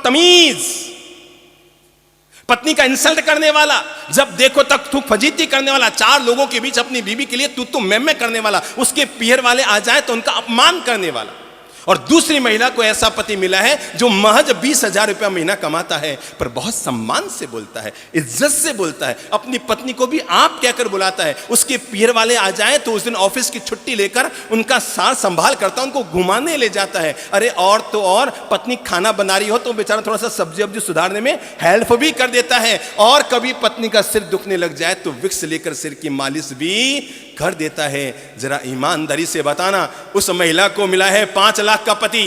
बदतमीज, पत्नी का इंसल्ट करने वाला, जब देखो तक थूक फजीती करने वाला, चार लोगों के बीच अपनी बीवी के लिए तू मैं करने वाला, उसके पीहर वाले आ जाए तो उनका अपमान करने वाला। और दूसरी महिला को ऐसा पति मिला है जो महज 20,000 रुपया महीना कमाता है, पर बहुत सम्मान से बोलता है, इज्जत से बोलता है, अपनी पत्नी को भी आप कहकर बुलाता है। उसके पीहर वाले आ जाए तो उस दिन ऑफिस की छुट्टी लेकर उनका सार संभाल करता, उनको घुमाने ले जाता है। अरे और तो और, पत्नी खाना बना रही हो तो बेचारा थोड़ा सा सब्जी वब्जी सुधारने में हेल्प भी कर देता है। और कभी पत्नी का सिर दुखने लग जाए तो विक्स लेकर सिर की मालिश भी कर देता है। जरा ईमानदारी से बताना, उस महिला को मिला है 5 लाख का पति।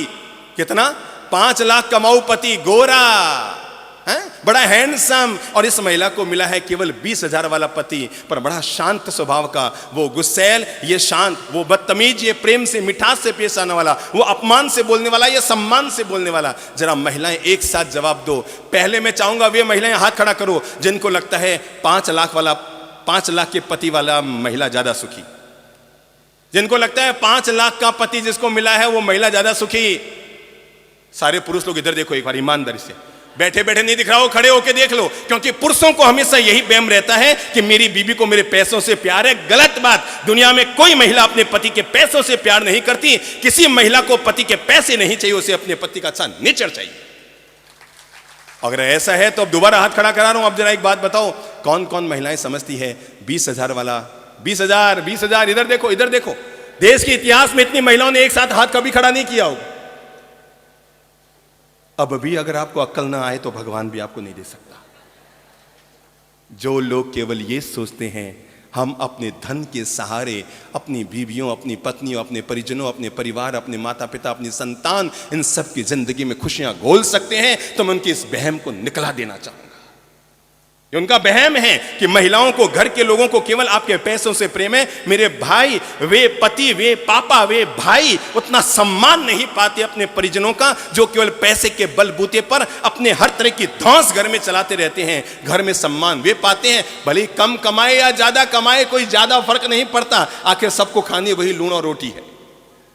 कितना? 5 लाख कमाऊ पति, गोरा है, बड़ा हैंडसम। और इस महिला को मिला है केवल 20,000 वाला पति, पर बड़ा शांत स्वभाव का। वो गुस्सैल, ये शांत, वो बदतमीज, ये प्रेम से मिठास से पेश आने वाला, वो अपमान से बोलने वाला, ये सम्मान से बोलने वाला। जरा महिलाएं एक साथ जवाब दो। पहले मैं चाहूंगा वे महिलाएं हाथ खड़ा करो जिनको लगता है 5 लाख के पति वाला महिला ज्यादा सुखी, जिनको लगता है 5 लाख का पति जिसको मिला है वो महिला ज्यादा सुखी। सारे पुरुष लोग इधर देखो एक बार ईमानदारी से, बैठे बैठे नहीं दिख रहा हो, खड़े होके देख लो, क्योंकि पुरुषों को हमेशा यही वहम रहता है कि मेरी बीवी को मेरे पैसों से प्यार है। गलत बात। दुनिया में कोई महिला अपने पति के पैसों से प्यार नहीं करती। किसी महिला को पति के पैसे नहीं चाहिए, उसे अपने पति का अच्छा नेचर चाहिए। अगर ऐसा है तो अब दोबारा हाथ खड़ा करा रहा हूं। अब जरा एक बात बताओ, कौन कौन महिलाएं समझती है 20,000 वाला, 20,000 इधर देखो, इधर देखो। देश के इतिहास में इतनी महिलाओं ने एक साथ हाथ कभी खड़ा नहीं किया होगा। अब भी अगर आपको अक्ल ना आए तो भगवान भी आपको नहीं दे सकता। जो लोग केवल ये सोचते हैं हम अपने धन के सहारे अपनी बीवियों, अपनी पत्नियों, अपने परिजनों, अपने परिवार, अपने माता पिता, अपनी संतान, इन सब की जिंदगी में खुशियां घोल सकते हैं, तो मैं उनके इस वहम को निकला देना चाहूंगा। ये उनका वहम है कि महिलाओं को, घर के लोगों को केवल आपके पैसों से प्रेम है। मेरे भाई, वे पति, वे पापा, वे भाई उतना सम्मान नहीं पाते अपने परिजनों का, जो केवल पैसे के बलबूते पर अपने हर तरह की धौंस घर में चलाते रहते हैं। घर में सम्मान वे पाते हैं, भले ही कम कमाए या ज्यादा कमाए, कोई ज्यादा फर्क नहीं पड़ता। आखिर सबको खानी वही लूण और रोटी है।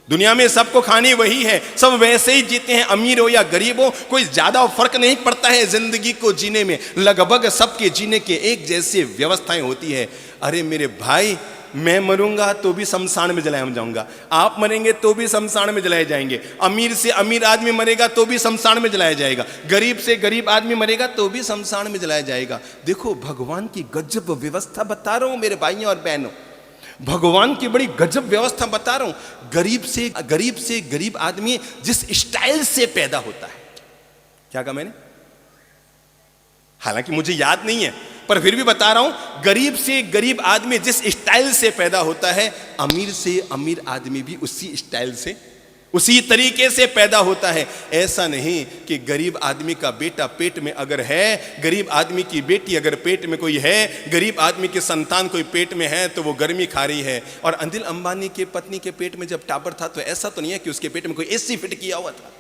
दुनिया में सबको खानी वही है, सब वैसे ही जीते हैं, अमीर हो या गरीब हो, कोई ज्यादा फर्क नहीं पड़ता है जिंदगी को जीने में। लगभग सबके जीने के एक जैसी व्यवस्थाएं होती है। अरे मेरे भाई, मैं मरूंगा तो भी शमशान में जलाया जाऊंगा, आप मरेंगे तो भी शमशान में जलाए जाएंगे, अमीर से अमीर आदमी मरेगा तो भी शमशान में जलाया जाएगा, गरीब से गरीब आदमी मरेगा तो भी शमशान में जलाया जाएगा। देखो भगवान की गजब व्यवस्था बता रहा हूं मेरे भाइयों और बहनों, भगवान की बड़ी गजब व्यवस्था बता रहा हूं। गरीब से गरीब आदमी जिस स्टाइल से पैदा होता है, क्या कहा मैंने? हालांकि मुझे याद नहीं है, पर फिर भी बता रहा हूं, गरीब से गरीब आदमी जिस स्टाइल से पैदा होता है, अमीर से अमीर आदमी भी उसी स्टाइल से, उसी तरीके से पैदा होता है। ऐसा नहीं कि गरीब आदमी का बेटा पेट में अगर है, गरीब आदमी की बेटी अगर पेट में कोई है, गरीब आदमी की संतान कोई पेट में है तो वो गर्मी खा रही है। और अनिल अंबानी के पत्नी के पेट में जब टाबर था तो ऐसा तो नहीं है कि उसके पेट में कोई एसी फिट किया हुआ था,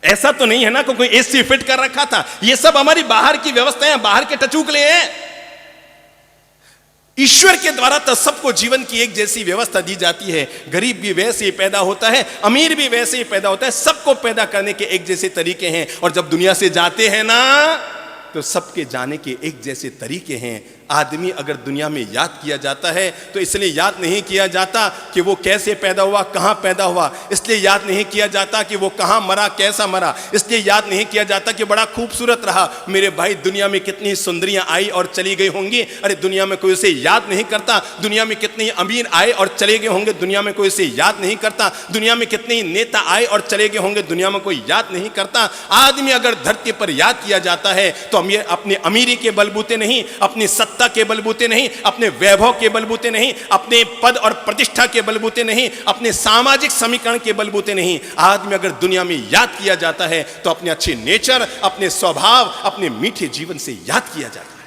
ऐसा तो नहीं है ना, कोई एसी फिट कर रखा था। ये सब हमारी बाहर की व्यवस्थाएं, बाहर के टचूकले हैं। ईश्वर के द्वारा तो सबको जीवन की एक जैसी व्यवस्था दी जाती है। गरीब भी वैसे ही पैदा होता है, अमीर भी वैसे ही पैदा होता है, सबको पैदा करने के एक जैसे तरीके हैं। और जब दुनिया से जाते हैं ना, तो सबके जाने के एक जैसे तरीके हैं। आदमी अगर दुनिया में याद किया जाता है तो इसलिए याद नहीं किया जाता कि वो कैसे पैदा हुआ, कहां पैदा हुआ, इसलिए याद नहीं किया जाता कि वो कहां मरा, कैसा मरा, इसलिए याद नहीं किया जाता कि बड़ा खूबसूरत रहा। मेरे भाई, दुनिया में कितनी सुंदरियां आई और चली गई होंगी, अरे दुनिया में कोई उसे याद नहीं करता। दुनिया में कितने अमीर आए और चले गए होंगे, दुनिया में कोई उसे याद नहीं करता। दुनिया में कितने नेता आए और चले गए होंगे, दुनिया में कोई याद नहीं करता। आदमी अगर धरती पर याद किया जाता है तो अपने अमीरी के बलबूते नहीं, अपनी सत्ता के बलबूते नहीं, अपने वैभव के बलबूते नहीं, अपने पद और प्रतिष्ठा के बलबूते नहीं, अपने सामाजिक समीकरण के बलबूते नहीं। आदमी अगर दुनिया में याद किया जाता है तो अपने अच्छे नेचर, अपने स्वभाव, अपने मीठे जीवन से याद किया जाता है।